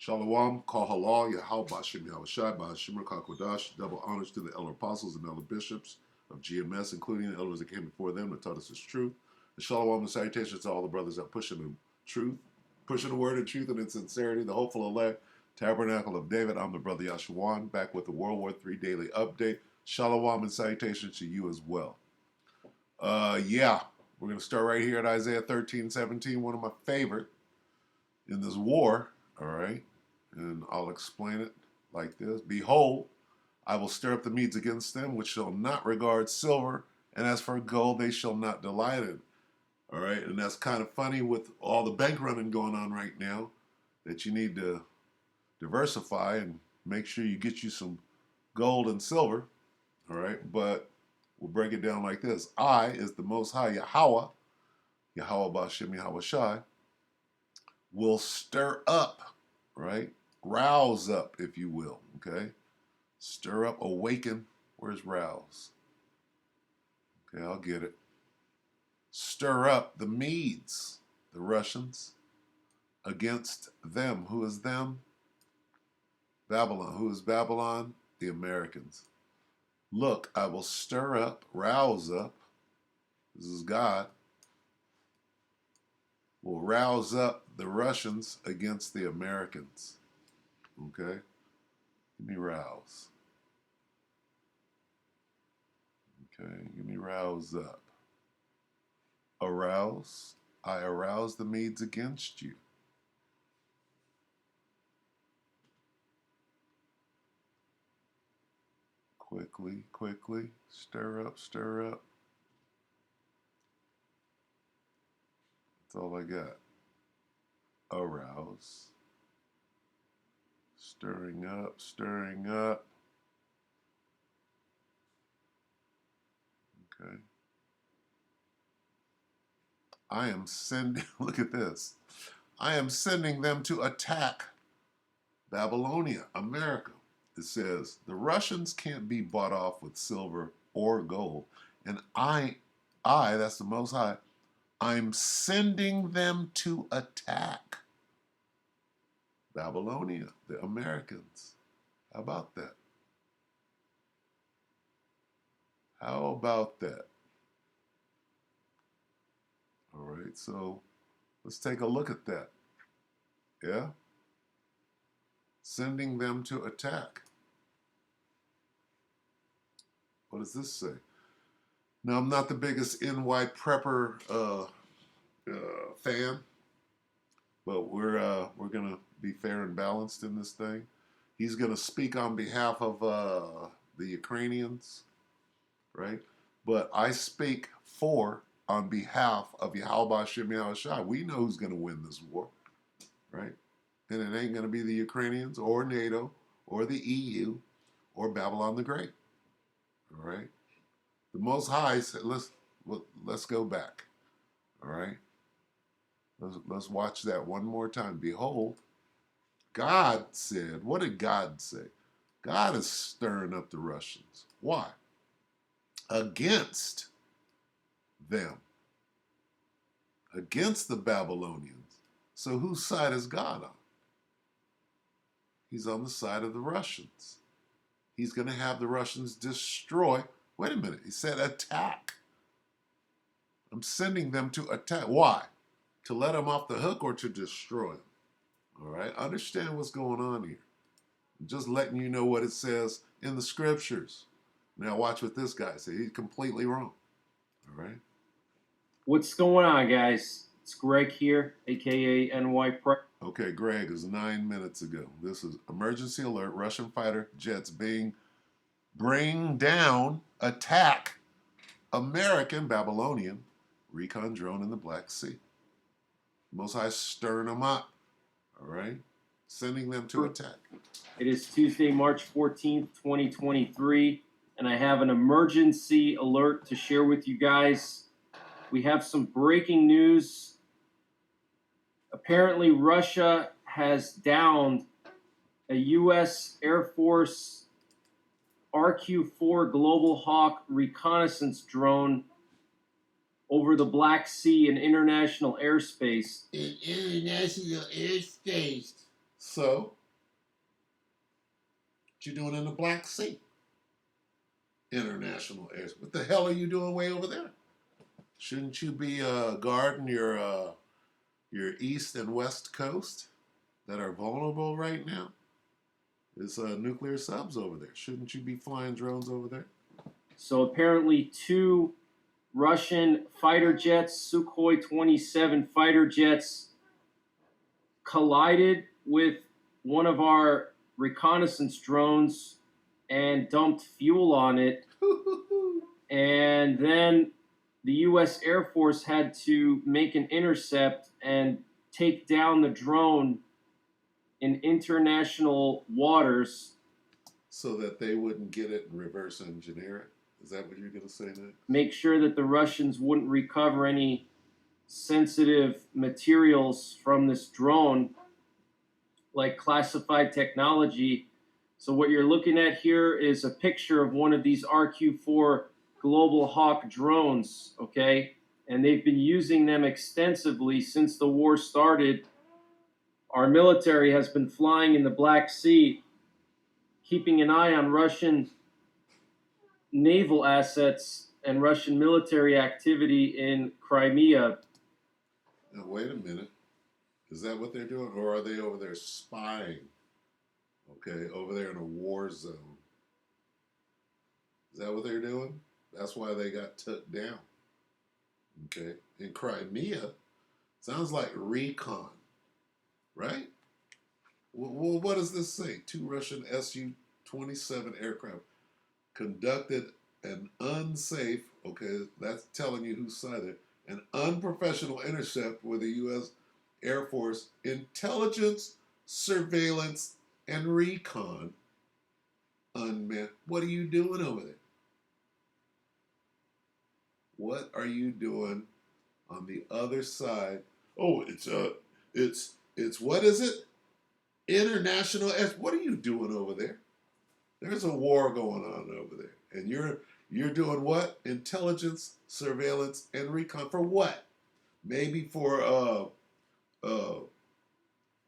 Shalom, Kal Halal, Yahal Bashim Yahushai, Bahashim Kakodash, double honors to the elder apostles and elder bishops of GMS, including the elders that came before them and taught us this truth. And Shalom and salutations to all the brothers that pushing the truth, pushing the word of truth and in sincerity, the hopeful elect, Tabernacle of David. I'm the brother Yashawan, back with the WW3 Daily update. Shalom and salutations to you as well. We're going to start right here at Isaiah 13:17, one of my favorite in this war, all right? And I'll explain it like this. Behold, I will stir up the Medes against them, which shall not regard silver, and as for gold, they shall not delight in. All right, and that's kind of funny with all the bank running going on right now, that you need to diversify and make sure you get you some gold and silver, all right? But we'll break it down like this. I is the Most High Yahweh, Yahweh Bashim Yahweh Shai, will stir up, right? Rouse up, if you will, okay? Stir up, awaken. Where's rouse? Okay, I'll get it. Stir up the Medes, the Russians, against them. Who is them? Babylon. Who is Babylon? The Americans. Look, I will stir up, rouse up. This is God. Will rouse up the Russians against the Americans. Okay? Give me rouse. Okay, give me rouse up. Arouse. I arouse the Medes against you. Quickly, quickly. Stir up, stir up. That's all I got. Arouse. Stirring up, stirring up. Okay. I am sending, look at this. I am sending them to attack Babylonia, America. It says, the Russians can't be bought off with silver or gold. And I, that's the Most High, I'm sending them to attack Babylonia, the Americans. How about that? How about that? All right, so let's take a look at that. Yeah? Sending them to attack. What does this say? Now, I'm not the biggest NY prepper fan, but we're going to be fair and balanced in this thing. He's going to speak on behalf of the Ukrainians, right? But I speak on behalf of Yahweh Shem Yahushai. We know who's going to win this war, right? And it ain't going to be the Ukrainians or NATO or the EU or Babylon the Great, all right? The Most High said, let's go back, all right? Let's watch that one more time. Behold, God said, what did God say? God is stirring up the Russians. Why? Against them. Against the Babylonians. So whose side is God on? He's on the side of the Russians. He's going to have the Russians destroy. Wait a minute. He said attack. I'm sending them to attack. Why? To let them off the hook or to destroy them. All right? Understand what's going on here. I'm just letting you know what it says in the scriptures. Now watch what this guy said. He's completely wrong. All right? What's going on, guys? It's Greg here, a.k.a. NY Prep. Okay, Greg, is 9 minutes ago. This is emergency alert. Russian fighter jets bring down, attack American Babylonian recon drone in the Black Sea. Most High stirring them up, all right? Sending them to attack. It is Tuesday, March 14th, 2023, and I have an emergency alert to share with you guys. We have some breaking news. Apparently, Russia has downed a U.S. Air Force RQ-4 Global Hawk reconnaissance drone over the Black Sea in international airspace. In international airspace. So, what you doing in the Black Sea? International airs. What the hell are you doing way over there? Shouldn't you be guarding your east and west coast that are vulnerable right now? There's nuclear subs over there. Shouldn't you be flying drones over there? So apparently, two Russian fighter jets, Sukhoi 27 fighter jets, collided with one of our reconnaissance drones and dumped fuel on it. And then the U.S. Air Force had to make an intercept and take down the drone in international waters. So that they wouldn't get it and reverse engineer it? Is that what you're going to say next? Make sure that the Russians wouldn't recover any sensitive materials from this drone, like classified technology. So what you're looking at here is a picture of one of these RQ-4 Global Hawk drones, okay? And they've been using them extensively since the war started. Our military has been flying in the Black Sea, keeping an eye on Russian naval assets and Russian military activity in Crimea. Now, wait a minute. Is that what they're doing? Or are they over there spying? Okay, over there in a war zone. Is that what they're doing? That's why they got took down. Okay, in Crimea, sounds like recon, right? Well, what does this say? Two Russian Su-27 aircraft conducted an unsafe, okay, that's telling you whose side it, an unprofessional intercept with the U.S. Air Force intelligence, surveillance, and recon unmanned. What are you doing over there? What are you doing on the other side? Oh, it's what is it? International. What are you doing over there? There's a war going on over there, and you're doing what? Intelligence, surveillance, and recon for what? Maybe for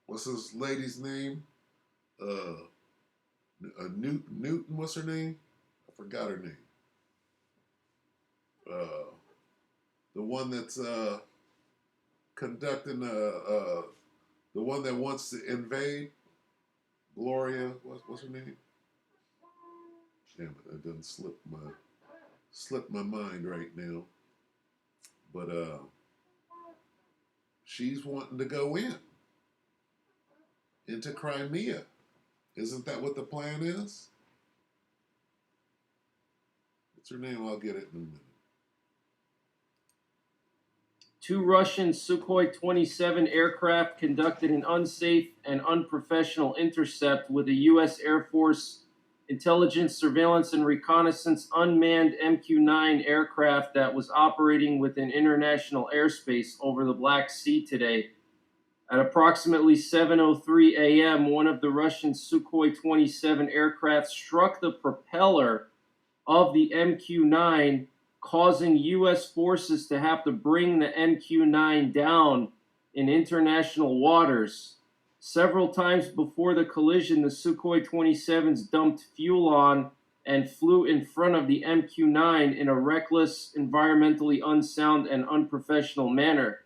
what's this lady's name? Newton. What's her name? I forgot her name. The one that's conducting the one that wants to invade. Gloria. What's her name? Damn it! That doesn't slip my mind right now. But she's wanting to go into Crimea. Isn't that what the plan is? What's her name? I'll get it in a minute. Two Russian Sukhoi 27 aircraft conducted an unsafe and unprofessional intercept with a U.S. Air Force intelligence, surveillance, and reconnaissance unmanned MQ-9 aircraft that was operating within international airspace over the Black Sea today. At approximately 7:03 a.m., one of the Russian Sukhoi 27 aircraft struck the propeller of the MQ-9, causing U.S. forces to have to bring the MQ-9 down in international waters. Several times before the collision, the Sukhoi 27s dumped fuel on and flew in front of the MQ-9 in a reckless, environmentally unsound, and unprofessional manner.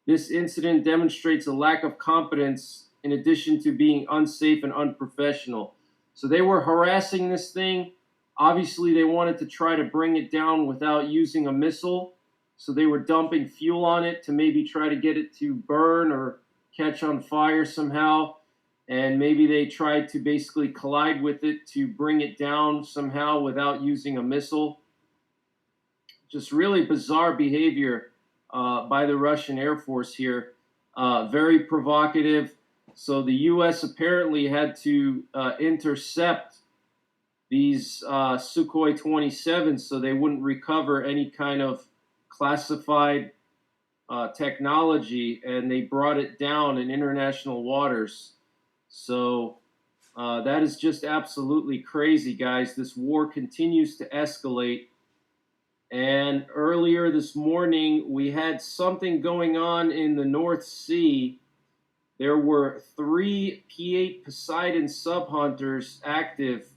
This incident demonstrates a lack of competence in addition to being unsafe and unprofessional. So they were harassing this thing. Obviously, they wanted to try to bring it down without using a missile. So they were dumping fuel on it to maybe try to get it to burn or catch on fire somehow. And maybe they tried to basically collide with it to bring it down somehow without using a missile. Just really bizarre behavior by the Russian Air Force here. Very provocative. So the U.S. apparently had to intercept these Sukhoi 27s so they wouldn't recover any kind of classified technology, and they brought it down in international waters. So that is just absolutely crazy, guys. This war continues to escalate. And earlier this morning, we had something going on in the North Sea. there were 3 P-8 Poseidon subhunters active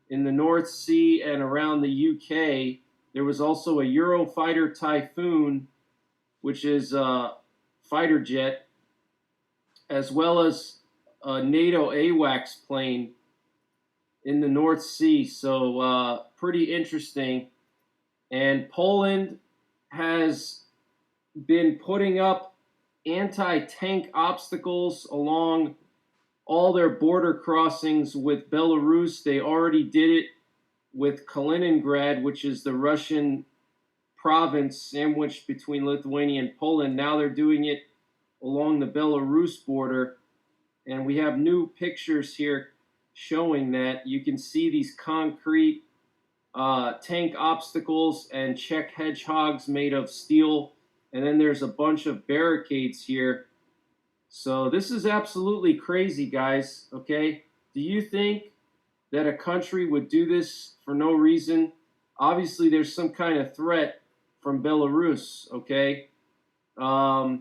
in the North Sea and around the UK. There was also a Eurofighter Typhoon, which is a fighter jet, as well as a NATO AWACS plane in the North Sea. So pretty interesting. And Poland has been putting up anti-tank obstacles along all their border crossings with Belarus. They already did it with Kaliningrad, which is the Russian province sandwiched between Lithuania and Poland. Now they're doing it along the Belarus border. And we have new pictures here showing that. You can see these concrete tank obstacles and Czech hedgehogs made of steel. And then there's a bunch of barricades here. So this is absolutely crazy, guys. Okay. Do you think that a country would do this for no reason? Obviously, there's some kind of threat from Belarus. Okay. So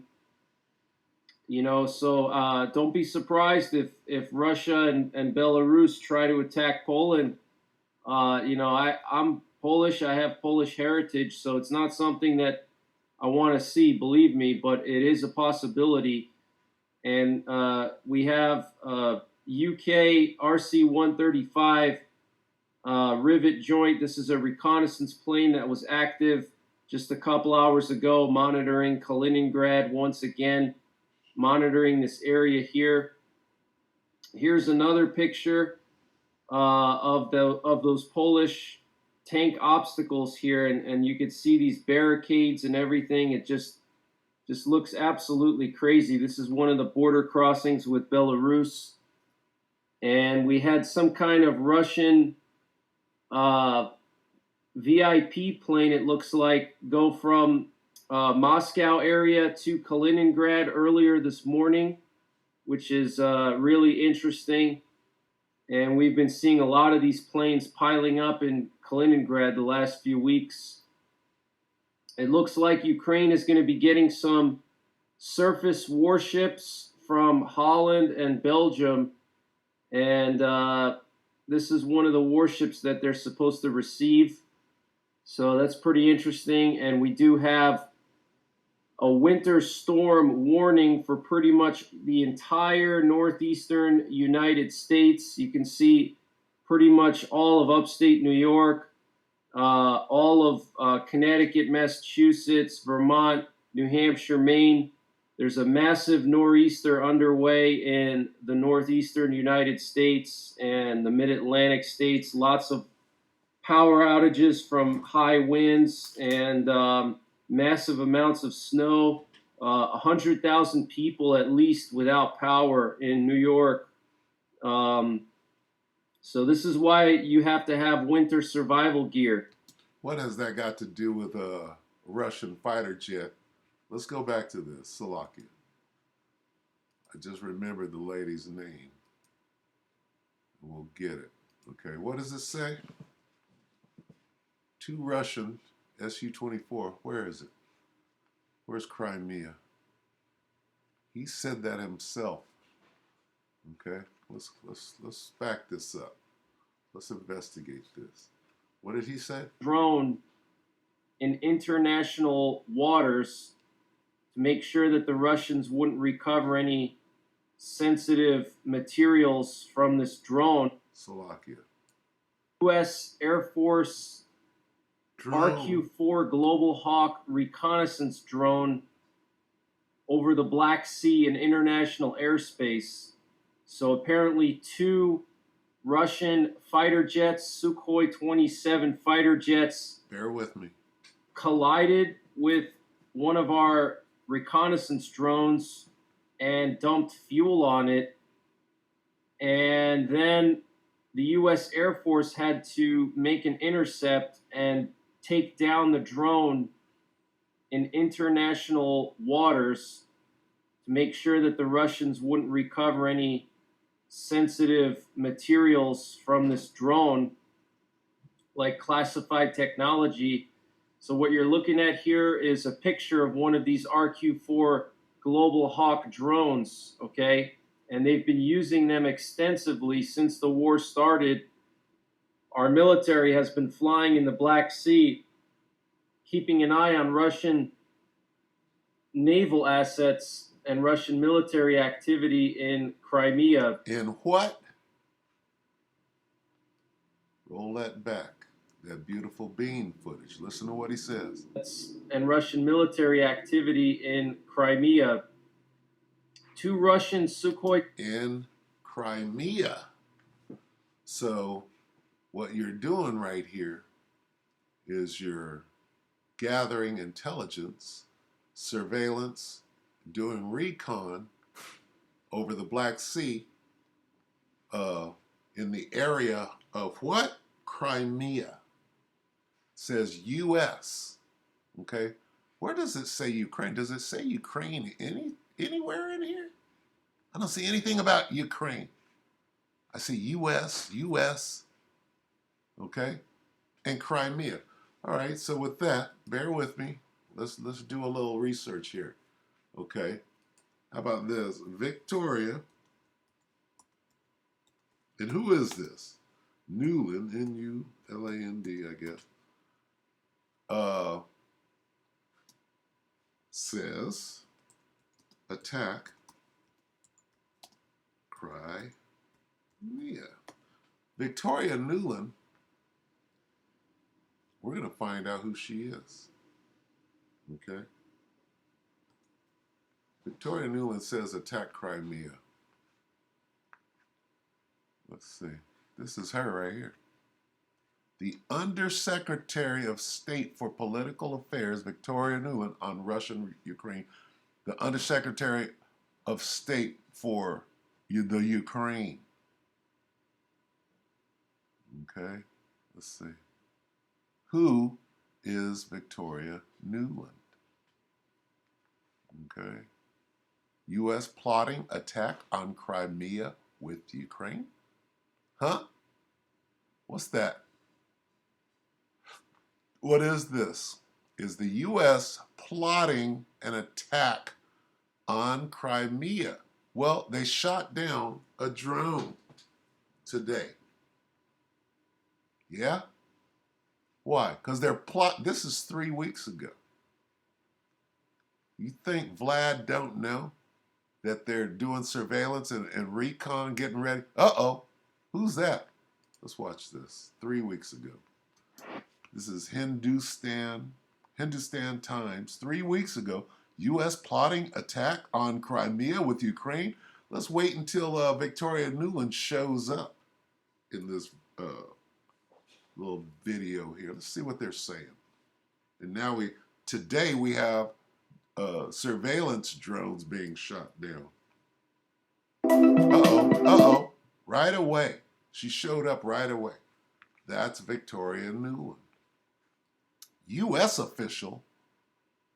don't be surprised if Russia and Belarus try to attack Poland. I'm Polish. I have Polish heritage, so it's not something that I want to see, believe me, but it is a possibility. And we have UK RC-135 rivet joint. This is a reconnaissance plane that was active just a couple hours ago, monitoring Kaliningrad once again, monitoring this area here. Here's another picture of those Polish tank obstacles here, and you can see these barricades and everything. It just looks absolutely crazy. This is one of the border crossings with Belarus, and we had some kind of Russian VIP plane, it looks like, go from Moscow area to Kaliningrad earlier this morning, which is really interesting. And we've been seeing a lot of these planes piling up in Kaliningrad the last few weeks. It looks like Ukraine is going to be getting some surface warships from Holland and Belgium. And this is one of the warships that they're supposed to receive. So that's pretty interesting. And we do have a winter storm warning for pretty much the entire northeastern United States. You can see pretty much all of upstate New York, all of Connecticut, Massachusetts, Vermont, New Hampshire, Maine. There's a massive nor'easter underway in the northeastern United States and the mid-Atlantic states. Lots of power outages from high winds and massive amounts of snow. 100,000 people at least without power in New York. So this is why you have to have winter survival gear. What has that got to do with a Russian fighter jet? Let's go back to this, Slovakia. I just remembered the lady's name. We'll get it. Okay, what does it say? 2 Russian Su-24. Where is it? Where's Crimea? He said that himself. Okay, let's back this up. Let's investigate this. What did he say? Drone in international waters to make sure that the Russians wouldn't recover any sensitive materials from this drone. Slovakia. U.S. Air Force RQ-4 Global Hawk reconnaissance drone over the Black Sea in international airspace. So apparently 2 Russian fighter jets, Sukhoi 27 fighter jets, bear with me, collided with one of our reconnaissance drones and dumped fuel on it. And then the U.S. Air Force had to make an intercept and take down the drone in international waters to make sure that the Russians wouldn't recover any sensitive materials from this drone, like classified technology. So what you're looking at here is a picture of one of these RQ-4 Global Hawk drones, okay? And they've been using them extensively since the war started. Our military has been flying in the Black Sea, keeping an eye on Russian naval assets and Russian military activity in Crimea. In what? Roll that back. That beautiful bean footage. Listen to what he says. And Russian military activity in Crimea. Two Russian Sukhoi. In Crimea. So, what you're doing right here is you're gathering intelligence, surveillance, doing recon over the Black Sea in the area of what? Crimea. It says U.S. Okay. Where does it say Ukraine? Does it say Ukraine anywhere in here? I don't see anything about Ukraine. I see U.S. Okay, and Crimea. All right. So with that, bear with me. Let's do a little research here. Okay. How about this? Victoria. And who is this? Newland, N-U-L-A-N-D, I guess. Says attack Crimea. Victoria Newland, we're going to find out who she is. Okay? Victoria Newland says attack Crimea. Let's see. This is her right here. The Undersecretary of State for Political Affairs, Victoria Nuland, on Russian Ukraine. The Undersecretary of State for the Ukraine. Okay, let's see. Who is Victoria Nuland? Okay. U.S. plotting attack on Crimea with Ukraine? Huh? What's that? What is this? Is the U.S. plotting an attack on Crimea? Well, they shot down a drone today. Yeah? Why? Because they're this is 3 weeks ago. You think Vlad don't know that they're doing surveillance and recon, getting ready? Uh-oh. Who's that? Let's watch this. 3 weeks ago. This is Hindustan Times. 3 weeks ago, U.S. plotting attack on Crimea with Ukraine. Let's wait until Victoria Nuland shows up in this little video here. Let's see what they're saying. And now today we have surveillance drones being shot down. Uh-oh. Right away. She showed up right away. That's Victoria Nuland. U.S. official,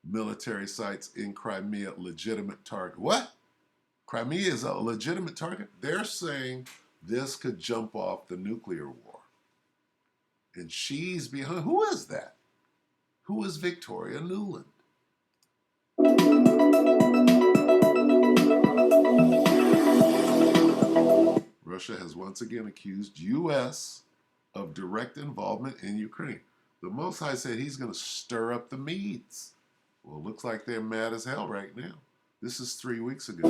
military sites in Crimea, legitimate target. What? Crimea is a legitimate target? They're saying this could jump off the nuclear war. And she's behind. Who is that? Who is Victoria Nuland? Russia has once again accused U.S. of direct involvement in Ukraine. The Most High said he's going to stir up the Medes. Well, it looks like they're mad as hell right now. This is 3 weeks ago.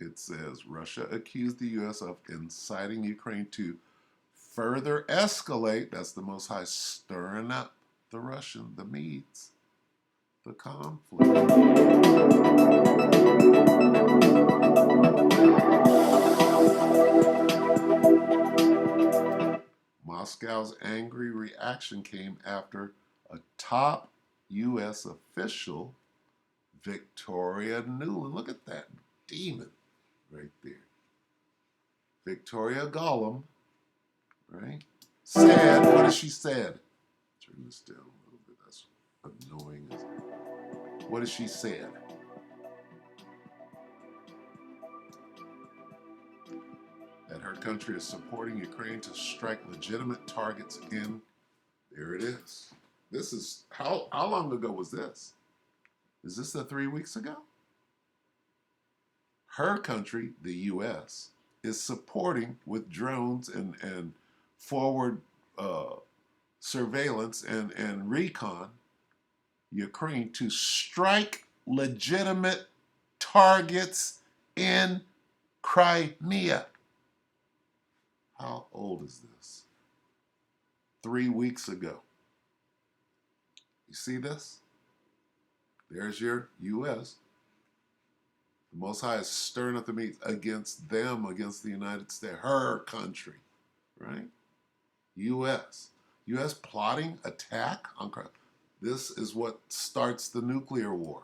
It says Russia accused the U.S. of inciting Ukraine to further escalate. That's the Most High stirring up the Medes. The conflict. Moscow's angry reaction came after a top U.S. official, Victoria Nuland. Look at that demon right there. Victoria Gollum, right? Said, what has she said? Turn this down a little bit. That's annoying. What has she said? that her country is supporting Ukraine to strike legitimate targets in. There it is. This is how long ago was this? Is this the 3 weeks ago? Her country, the U.S., is supporting with drones and forward surveillance and recon Ukraine to strike legitimate targets in Crimea. How old is this? 3 weeks ago. You see this? There's your U.S. The Most High is stirring up the meat against them, against the United States, her country, right? U.S. U.S. plotting attack on Crimea. This is what starts the nuclear war.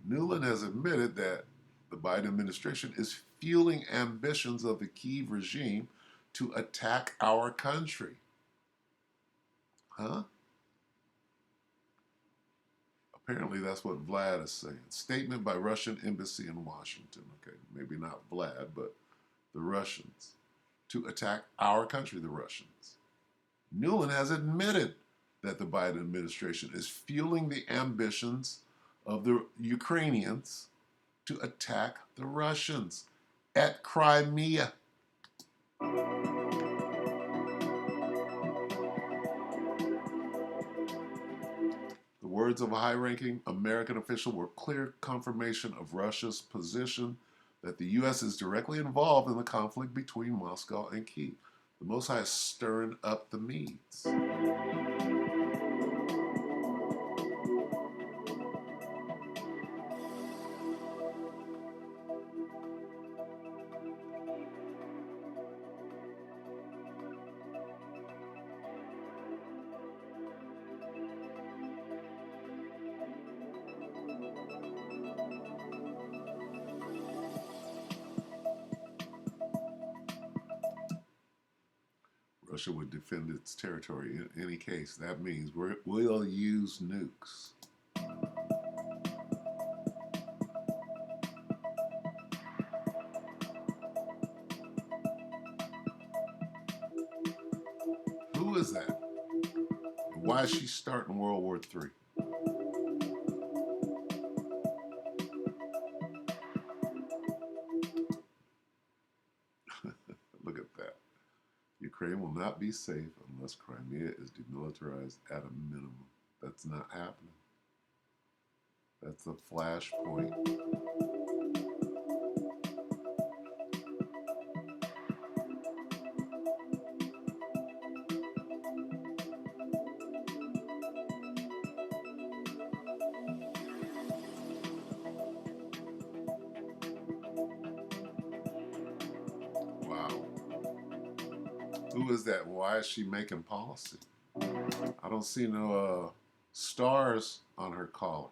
Nuland has admitted that the Biden administration is fueling ambitions of the Kyiv regime to attack our country. Huh? Apparently that's what Vlad is saying. Statement by Russian embassy in Washington. Okay, maybe not Vlad, but the Russians. To attack our country, the Russians. Nuland has admitted that the Biden administration is fueling the ambitions of the Ukrainians to attack the Russians at Crimea. The words of a high-ranking American official were clear confirmation of Russia's position that the U.S. is directly involved in the conflict between Moscow and Kyiv. The Most High is stirring up the Medes. Russia would defend its territory in any case. That means we'll use nukes. Who is that? Why is she starting World War III? Look at that. Ukraine will not be safe unless Crimea is demilitarized at a minimum. That's not happening. That's a flashpoint. Wow. Who is that? Why is she making policy? I don't see no stars on her collar.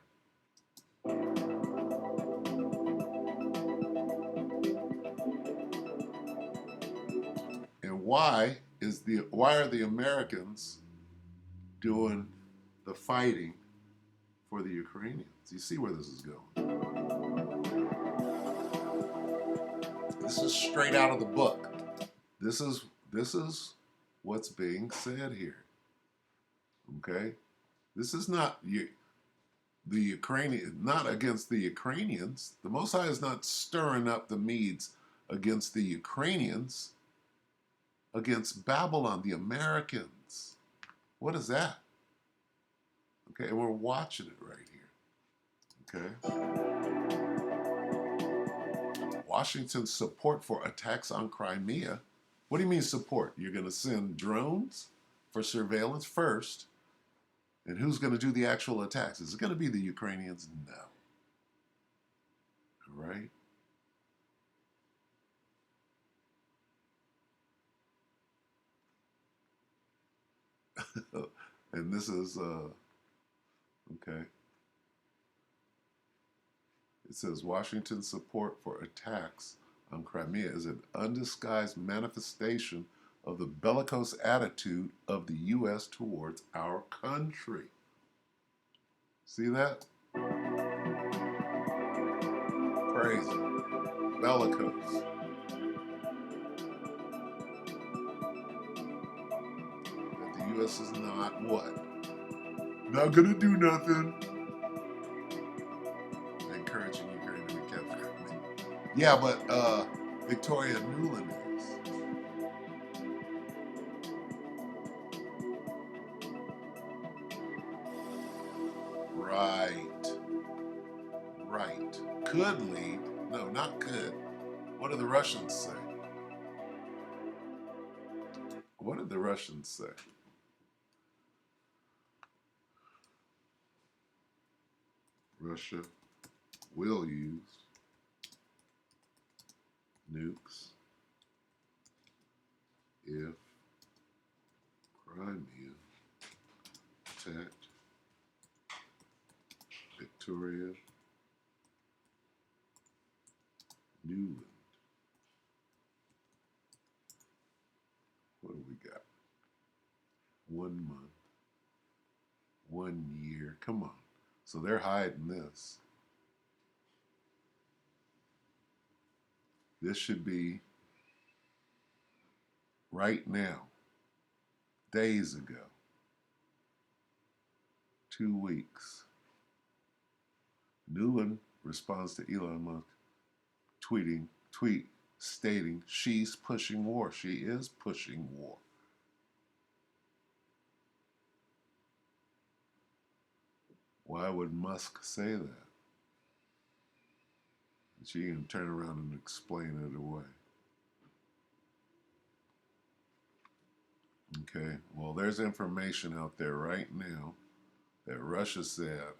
And why are the Americans doing the fighting for the Ukrainians? You see where this is going. This is straight out of the book. This is what's being said here. Okay? This is not the Ukrainian, not against the Ukrainians. The Most High is not stirring up the Medes against the Ukrainians, against Babylon, the Americans. What is that? Okay, and we're watching it right here. Okay? Washington's support for attacks on Crimea. What do you mean support? You're going to send drones for surveillance first, and who's going to do the actual attacks? Is it going to be the Ukrainians? No. All right? And this is, okay. It says Washington's support for attacks on Crimea is an undisguised manifestation of the bellicose attitude of the U.S. towards our country. See that? Crazy. Bellicose. That the U.S. is not what? Not gonna do nothing. Encouraging Ukraine to recapture Crimea. Yeah, but Victoria Nuland is. Right. Right. Could lead. No, not could. What do the Russians say? What did the Russians say? Russia will use nukes if Crimea attacked Victoria Nuland. What do we got? 1 month. 1 year. Come on. So they're hiding this. This should be right now, days ago, 2 weeks. Nuland responds to Elon Musk tweet stating she's pushing war. She is pushing war. Why would Musk say that? She can turn around and explain it away. Okay, well, there's information out there right now that Russia said,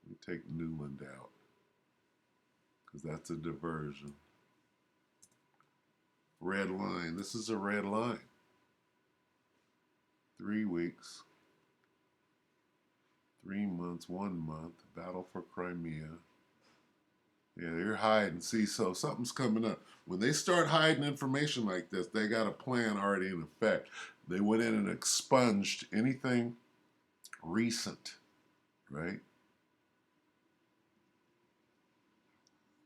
we take Nuland out because that's a diversion. Red line. This is a red line. 3 weeks, 3 months, 1 month, battle for Crimea. Yeah, they're hiding. See, so something's coming up. When they start hiding information like this, they got a plan already in effect. They went in and expunged anything recent, right?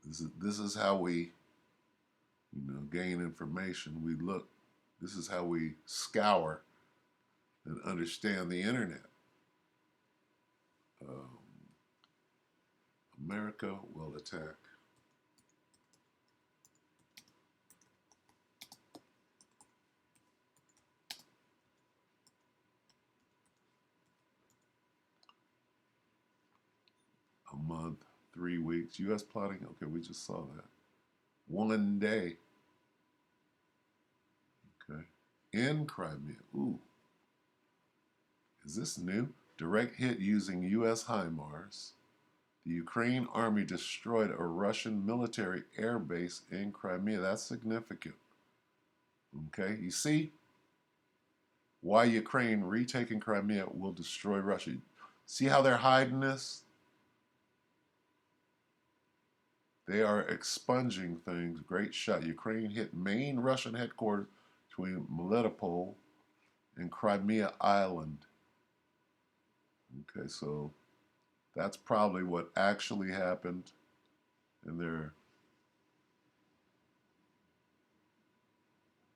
This is how we, gain information. We look. This is how we scour and understand the internet. America will attack a month, 3 weeks. U.S. plotting. Okay, we just saw that. 1 day. Okay. In Crimea. Ooh. Is this new? Direct hit using U.S. HIMARS. The Ukraine army destroyed a Russian military air base in Crimea. That's significant. Okay, you see why Ukraine retaking Crimea will destroy Russia. See how they're hiding this? They are expunging things. Great shot. Ukraine hit main Russian headquarters between Melitopol and Crimea Island. Okay, so that's probably what actually happened. And there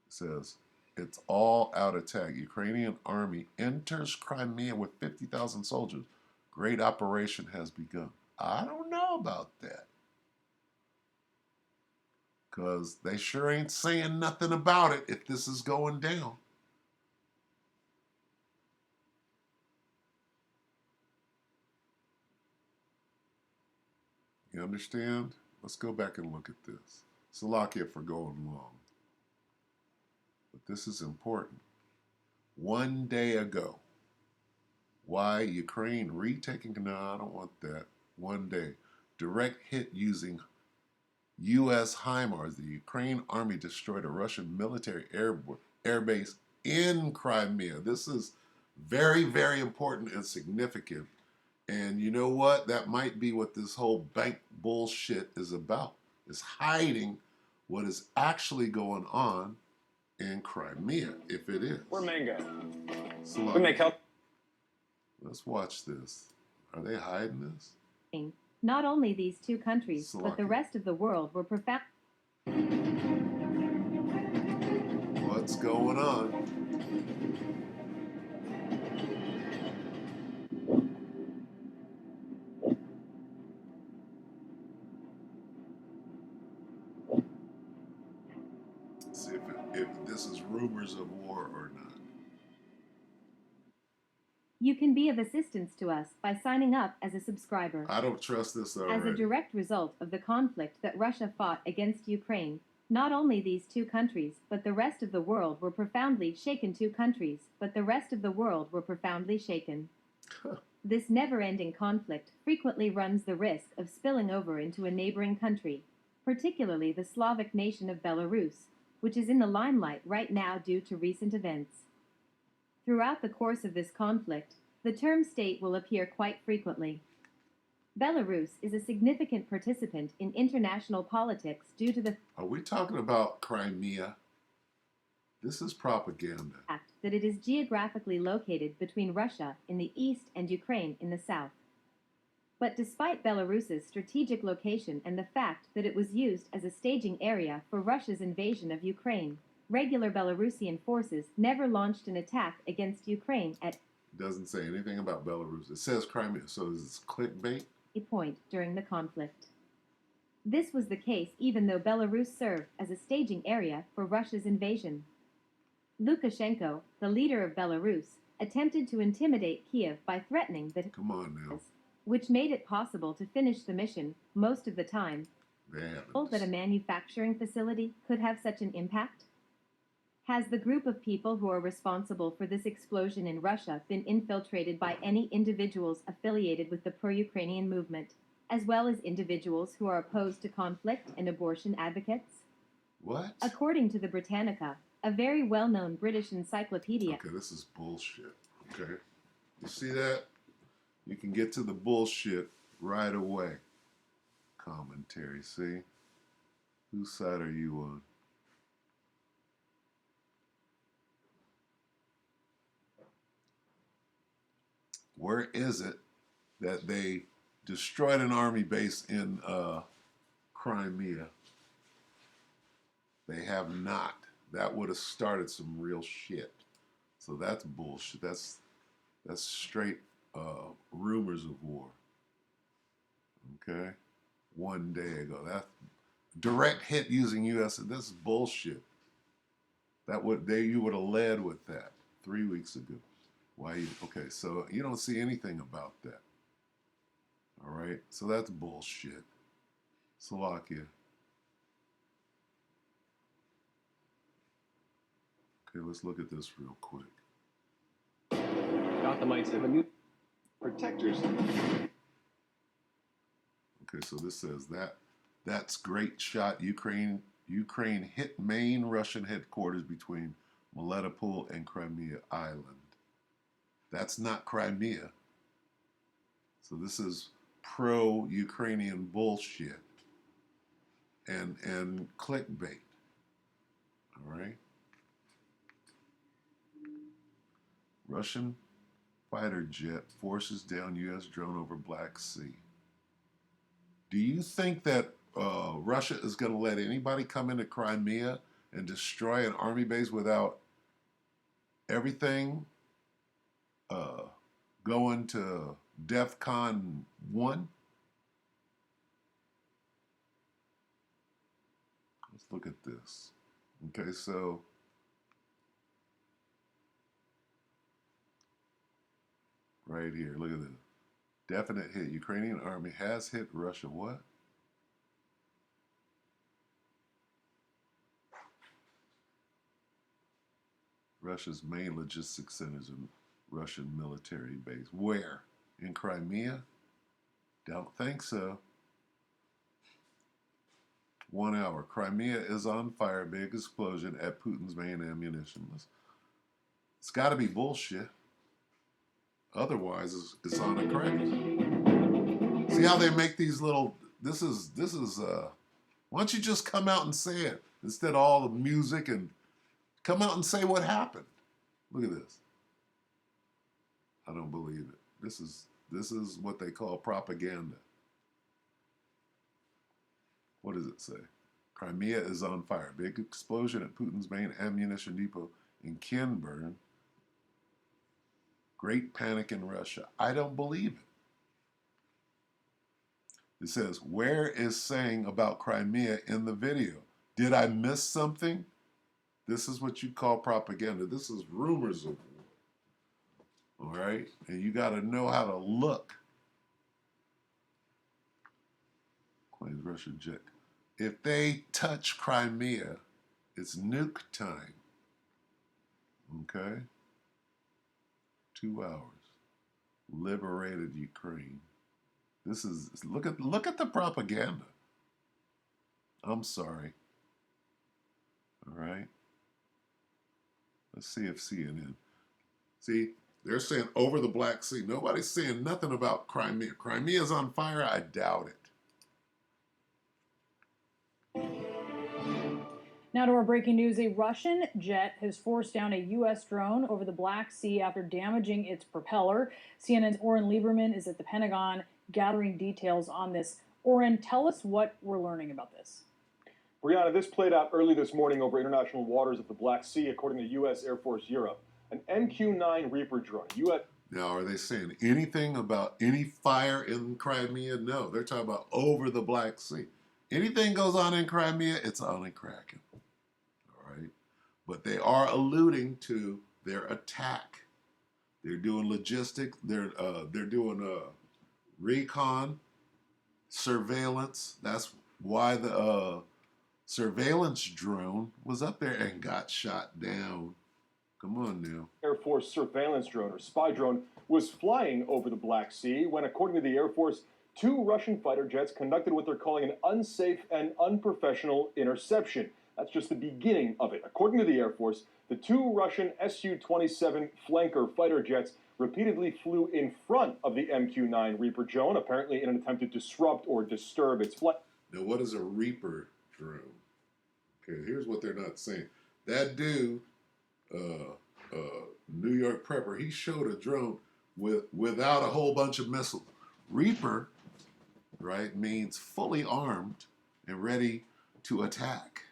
it says, it's all out attack. Ukrainian army enters Crimea with 50,000 soldiers. Great operation has begun. I don't know about that. Because they sure ain't saying nothing about it if this is going down. You understand? Let's go back and look at this. Salakia for going long. But this is important. 1 day ago, why Ukraine retaking? No, I don't want that. 1 day. Direct hit using U.S. HIMARS. The Ukraine army destroyed a Russian military air base in Crimea. This is very, very important and significant. And you know what? That might be what this whole bank bullshit is about. Is hiding what is actually going on in Crimea, if it is. We're mango. So We make health. let's watch this. Are they hiding this? Not only these two countries, but the Slocky. rest of the world were profound. What's going on? See if this is rumors of war or not. You can be of assistance to us by signing up as a subscriber. I don't trust this already. As a direct result of the conflict that Russia fought against Ukraine, not only these two countries, but the rest of the world were profoundly shaken. Two countries, but the rest of the world were profoundly shaken. This never-ending conflict frequently runs the risk of spilling over into a neighboring country, particularly the Slavic nation of Belarus, which is in the limelight right now due to recent events. Throughout the course of this conflict, the term state will appear quite frequently. Belarus is a significant participant in international politics due to the Are we talking about Crimea? This is propaganda. fact that it is geographically located between Russia in the east and Ukraine in the south. But despite Belarus's strategic location and the fact that it was used as a staging area for Russia's invasion of Ukraine, regular Belarusian forces never launched an attack against Ukraine at Doesn't say anything about Belarus. It says Crimea, so is this clickbait? a point during the conflict. This was the case even though Belarus served as a staging area for Russia's invasion. Lukashenko, the leader of Belarus, attempted to intimidate Kiev by threatening that, Come on now. which made it possible to finish the mission most of the time. They haven't. That a manufacturing facility could have such an impact? Has the group of people who are responsible for this explosion in Russia been infiltrated by any individuals affiliated with the pro-Ukrainian movement, as well as individuals who are opposed to conflict and abortion advocates? What? According to the Britannica, a very well-known British encyclopedia. Okay, this is bullshit. Okay? You see that? You can get to the bullshit right away. Commentary, see? Whose side are you on? Where is it that they destroyed an army base in Crimea? They have not. That would have started some real shit. So that's bullshit. That's straight rumors of war. Okay? One day ago. That direct hit using U.S. This is bullshit. You would have led with that 3 weeks ago. Why? Okay, so you don't see anything about that. All right, so that's bullshit. Slovakia. Okay, let's look at this real quick. Gothamites have a new protectors. Okay, so this says that's great shot. Ukraine hit main Russian headquarters between Melitopol and Crimea Island. That's not Crimea. So this is pro-Ukrainian bullshit and clickbait. All right. Russian fighter jet forces down U.S. drone over Black Sea. Do you think that Russia is going to let anybody come into Crimea and destroy an army base without everything going to DEFCON 1? Let's look at this. Okay, so right here, look at this. Definite hit. Ukrainian army has hit Russia. What? Russia's main logistics centers and Russian military base. Where? In Crimea? Don't think so. 1 hour. Crimea is on fire. Big explosion at Putin's main ammunition list. It's got to be bullshit. Otherwise, it's on a crack. See how they make these little. This is. Why don't you just come out and say it instead of all the music and come out and say what happened? Look at this. I don't believe it. This is This is what they call propaganda. What does it say? Crimea is on fire. Big explosion at Putin's main ammunition depot in Kinburn. Great panic in Russia. I don't believe it. It says, where is saying about Crimea in the video? Did I miss something? This is what you call propaganda. This is rumors of war. All right? And you got to know how to look. Claims Russian jet. If they touch Crimea, it's nuke time. Okay? 2 hours. Liberated Ukraine. This is look at the propaganda. I'm sorry. All right. Let's see if CNN. See, they're saying over the Black Sea. Nobody's saying nothing about Crimea. Crimea's on fire. I doubt it. Now to our breaking news. A Russian jet has forced down a U.S. drone over the Black Sea after damaging its propeller. CNN's Oren Lieberman is at the Pentagon gathering details on this. Oren, tell us what we're learning about this. Brianna, this played out early this morning over international waters of the Black Sea, according to U.S. Air Force Europe. An MQ-9 Reaper drone. Now, are they saying anything about any fire in Crimea? No, they're talking about over the Black Sea. Anything goes on in Crimea, it's on and cracking. All right? But they are alluding to their attack. They're doing logistics. They're doing recon, surveillance. That's why the surveillance drone was up there and got shot down. Come on now. Air Force surveillance drone or spy drone was flying over the Black Sea when, according to the Air Force, 2 Russian fighter jets conducted what they're calling an unsafe and unprofessional interception. That's just the beginning of it. According to the Air Force, the 2 Russian Su-27 flanker fighter jets repeatedly flew in front of the MQ-9 Reaper drone, apparently in an attempt to disrupt or disturb its flight. Now, what is a Reaper drone? Okay, here's what they're not saying. That dude, New York prepper, he showed a drone without a whole bunch of missiles. Reaper, right, means fully armed and ready to attack.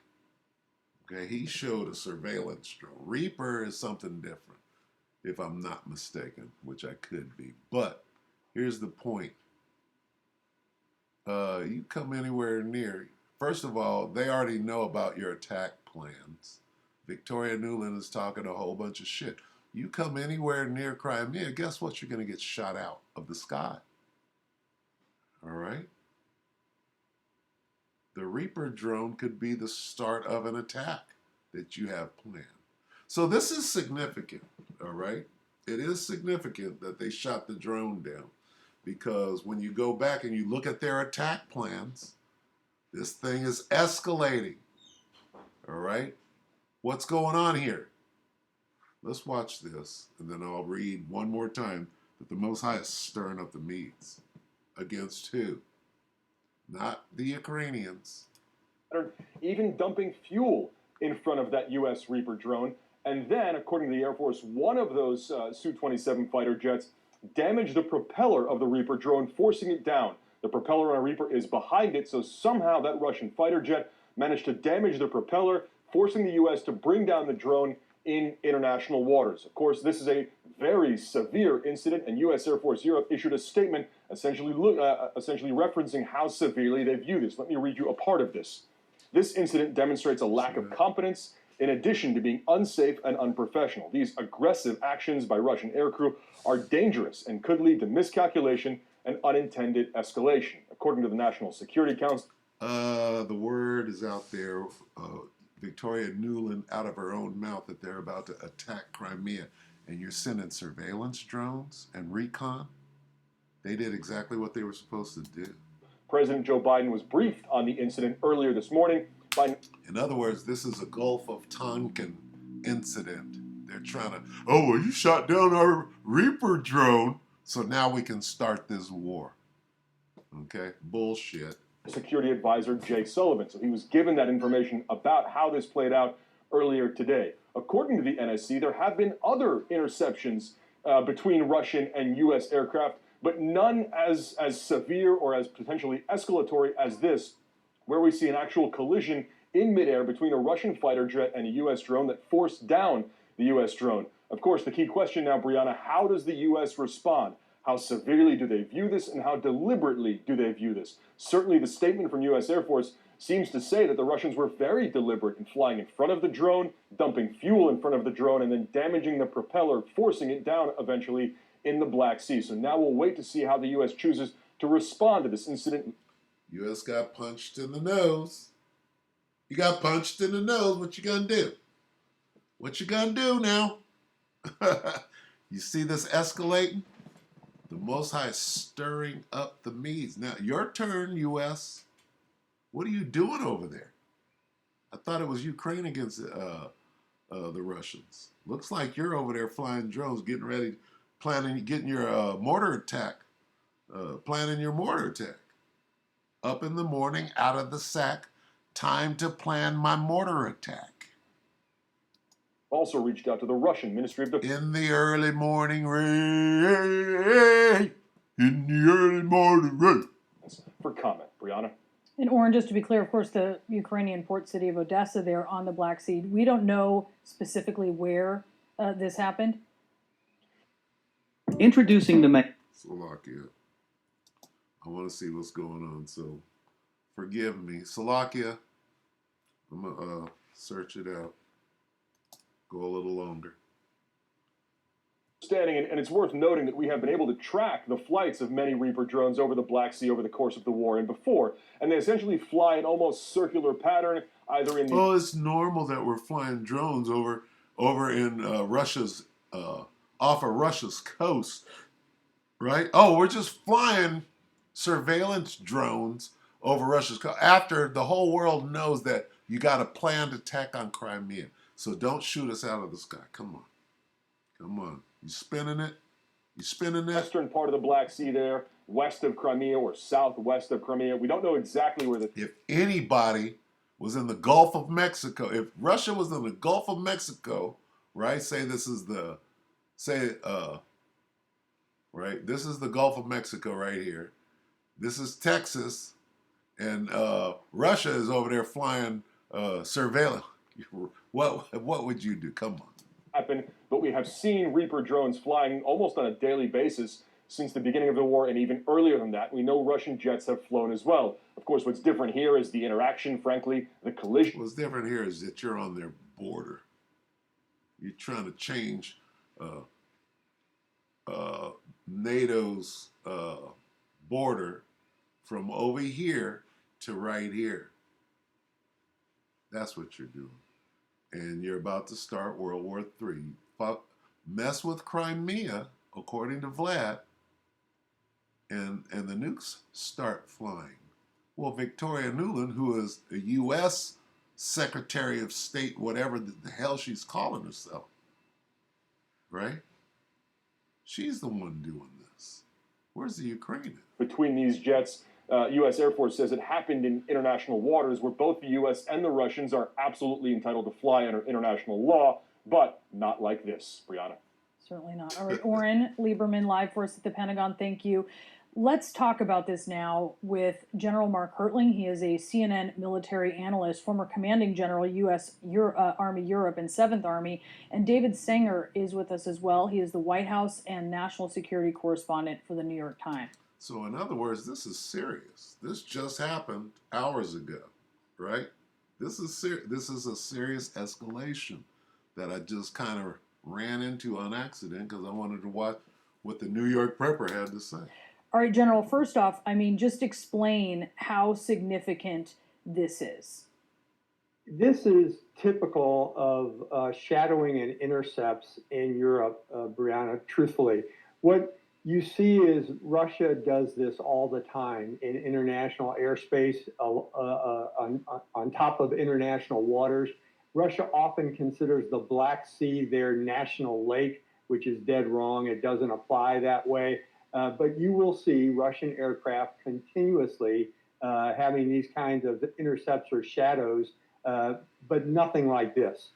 Okay, he showed a surveillance drone. Reaper is something different, if I'm not mistaken, which I could be. But here's the point. You come anywhere near, first of all, they already know about your attack plans. Victoria Nuland is talking a whole bunch of shit. You come anywhere near Crimea, guess what? You're going to get shot out of the sky. All right? The Reaper drone could be the start of an attack that you have planned. So this is significant, all right? It is significant that they shot the drone down because when you go back and you look at their attack plans, this thing is escalating, all right? What's going on here? Let's watch this, and then I'll read one more time that the Most High is stirring up the Medes. Against who? Not the Ukrainians. Even dumping fuel in front of that U.S. Reaper drone. And then, according to the Air Force, one of those Su-27 fighter jets damaged the propeller of the Reaper drone, forcing it down. The propeller on a Reaper is behind it, so somehow that Russian fighter jet managed to damage the propeller, forcing the U.S. to bring down the drone in international waters. Of course, this is a very severe incident, and U.S. Air Force Europe issued a statement essentially referencing how severely they view this. Let me read you a part of this. This incident demonstrates a lack of competence in addition to being unsafe and unprofessional. These aggressive actions by Russian aircrew are dangerous and could lead to miscalculation and unintended escalation. According to the National Security Council, the word is out there, Victoria Nuland out of her own mouth that they're about to attack Crimea, and you're sending surveillance drones and recon? They did exactly what they were supposed to do. President Joe Biden was briefed on the incident earlier this morning. In other words, this is a Gulf of Tonkin incident. They're trying to, oh, well, you shot down our Reaper drone, so now we can start this war. Okay? Bullshit. Security advisor Jake Sullivan. So he was given that information about how this played out earlier today. According to the NSC, there have been other interceptions between Russian and U.S. aircraft but none as severe or as potentially escalatory as this, where we see an actual collision in midair between a Russian fighter jet and a U.S. drone that forced down the U.S. drone. Of course, the key question now, Brianna, how does the U.S. respond? How severely do they view this, and how deliberately do they view this? Certainly, the statement from U.S. Air Force seems to say that the Russians were very deliberate in flying in front of the drone, dumping fuel in front of the drone, and then damaging the propeller, forcing it down eventually in the Black Sea. So now we'll wait to see how the U.S. chooses to respond to this incident. U.S. got punched in the nose. You got punched in the nose. What you gonna do? What you gonna do now? You see this escalating? The Most High is stirring up the Medes. Now, your turn, U.S. What are you doing over there? I thought it was Ukraine against the Russians. Looks like you're over there flying drones, getting ready, getting your mortar attack, planning your mortar attack. Up in the morning, out of the sack, time to plan my mortar attack. Also reached out to the Russian Ministry of Defense. In the early morning rain. In the early morning rain. For comment, Brianna. And Oren, just to be clear, of course, the Ukrainian port city of Odessa there on the Black Sea, we don't know specifically where this happened. Introducing the Slovakia. I want to see what's going on, so forgive me. Slovakia, I'm going to search it out. Go a little longer. And it's worth noting that we have been able to track the flights of many Reaper drones over the Black Sea over the course of the war and before, and they essentially fly in almost circular pattern, either in the... Well, it's normal that we're flying drones over in Russia's, off of Russia's coast, right? Oh, we're just flying surveillance drones over Russia's coast after the whole world knows that you got a planned attack on Crimea. So don't shoot us out of the sky. Come on. Come on. You spinning it? You spinning it? Western part of the Black Sea there, west of Crimea or southwest of Crimea. We don't know exactly where the... If anybody was in the Gulf of Mexico, if Russia was in the Gulf of Mexico, right? Say this is the, right? This is the Gulf of Mexico right here. This is Texas, and Russia is over there flying surveillance. What would you do? Come on. Happen, but we have seen Reaper drones flying almost on a daily basis since the beginning of the war, and even earlier than that. We know Russian jets have flown as well. Of course, what's different here is the interaction, frankly, the collision. What's different here is that you're on their border. You're trying to change NATO's border from over here to right here. That's what you're doing. And you're about to start World War III. Mess with Crimea, according to Vlad, and the nukes start flying. Well, Victoria Nuland, who is a U.S. Secretary of State, whatever the hell she's calling herself, right? She's the one doing this. Where's the Ukrainian? Between these jets, U.S. Air Force says it happened in international waters where both the U.S. and the Russians are absolutely entitled to fly under international law, but not like this, Brianna. Certainly not. All right, Oren Lieberman, live for us at the Pentagon. Thank you. Let's talk about this now with General Mark Hertling. He is a CNN military analyst, former commanding general, U.S. Army Europe and 7th Army. And David Sanger is with us as well. He is the White House and national security correspondent for the New York Times. So in other words, this is serious. This just happened hours ago, right? This is a serious escalation that I just kind of ran into on accident because I wanted to watch what the New York Prepper had to say. All right, General, first off, just explain how significant this is. This is typical of shadowing and intercepts in Europe, Brianna, truthfully. What you see is Russia does this all the time in international airspace, on top of international waters. Russia often considers the Black Sea their national lake, which is dead wrong. It doesn't apply that way. But you will see Russian aircraft continuously having these kinds of intercepts or shadows, but nothing like this.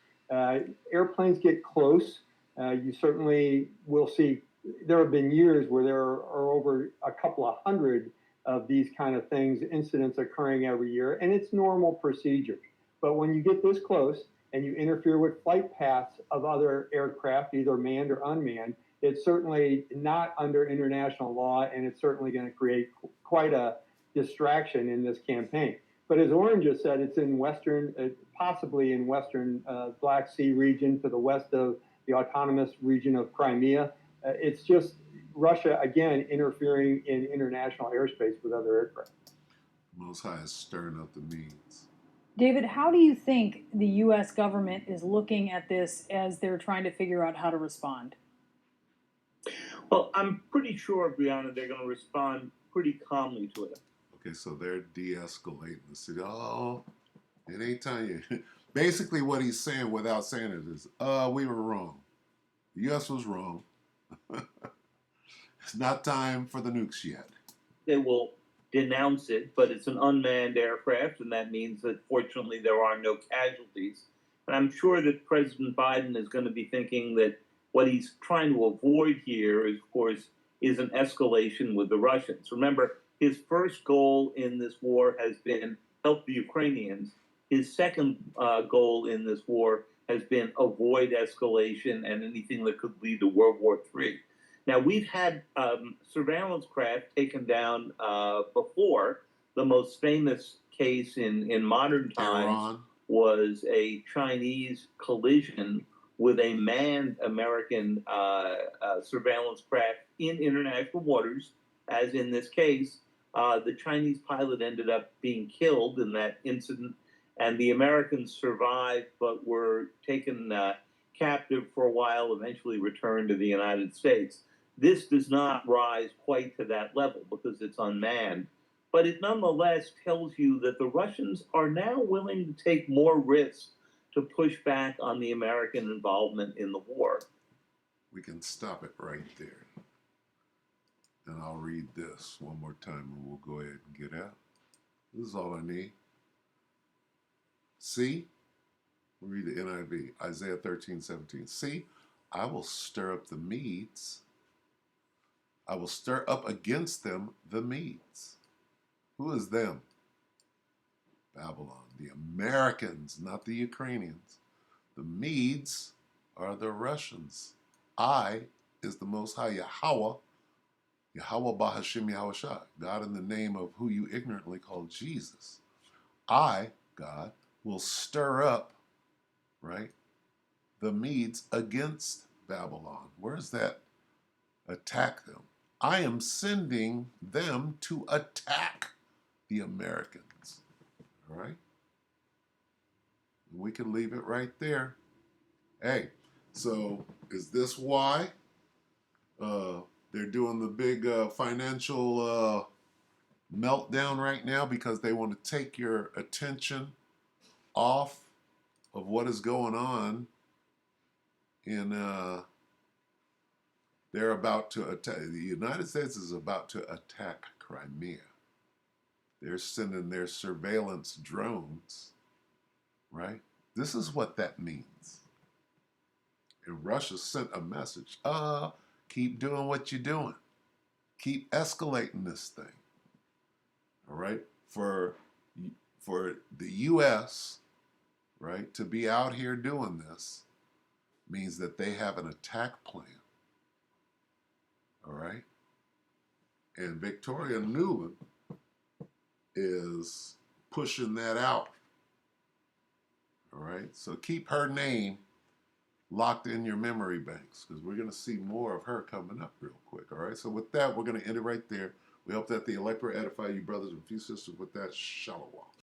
Airplanes get close. You certainly will see there have been years where there are over a couple of hundred of these kind of things, incidents occurring every year, and it's normal procedure. But when you get this close and you interfere with flight paths of other aircraft, either manned or unmanned, it's certainly not under international law, and it's certainly going to create quite a distraction in this campaign. But as Oren just said, it's in western, possibly in western Black Sea region to the west of the autonomous region of Crimea. It's just Russia, again, interfering in international airspace with other aircraft. Most High is stirring up the Medes. David, how do you think the U.S. government is looking at this as they're trying to figure out how to respond? Well, I'm pretty sure, Brianna, they're going to respond pretty calmly to it. Okay, so they're de-escalating the city. Oh, it ain't time you. Basically, what he's saying without saying it is, we were wrong. The U.S. was wrong. It's not time for the nukes yet. They will denounce it, but it's an unmanned aircraft, and that means that fortunately there are no casualties. And I'm sure that President Biden is going to be thinking that what he's trying to avoid here, of course, is an escalation with the Russians. Remember, his first goal in this war has been help the Ukrainians. His second goal in this war has been avoid escalation and anything that could lead to World War III. Now, we've had surveillance craft taken down before. The most famous case in modern times Iran was a Chinese collision with a manned American surveillance craft in international waters, as in this case. The Chinese pilot ended up being killed in that incident, and the Americans survived but were taken captive for a while, eventually returned to the United States. This does not rise quite to that level because it's unmanned, but it nonetheless tells you that the Russians are now willing to take more risks to push back on the American involvement in the war. We can stop it right there. And I'll read this one more time and we'll go ahead and get out. This is all I need. See? We'll read the NIV, Isaiah 13:17. See, I will stir up the Medes. I will stir up against them the Medes. Who is them? Babylon. The Americans, not the Ukrainians. The Medes are the Russians. I is the Most High Yahweh. Yahweh Bahashim Yahushai. God in the name of who you ignorantly call Jesus. I, God, will stir up, right, the Medes against Babylon. Where's that? Attack them. I am sending them to attack the Americans. All right? We can leave it right there. Hey, so is this why they're doing the big financial meltdown right now? Because they want to take your attention off of what is going on in they're about to attack. The United States is about to attack Crimea. They're sending their surveillance drones, right? This is what that means. And Russia sent a message. Keep doing what you're doing. Keep escalating this thing. All right? For the U.S., right, to be out here doing this means that they have an attack plan. All right? And Victoria Nuland is pushing that out. All right? So keep her name locked in your memory banks because we're going to see more of her coming up real quick. All right? So with that, we're going to end it right there. We hope that the elect will edify you brothers and few sisters with that. Shalom.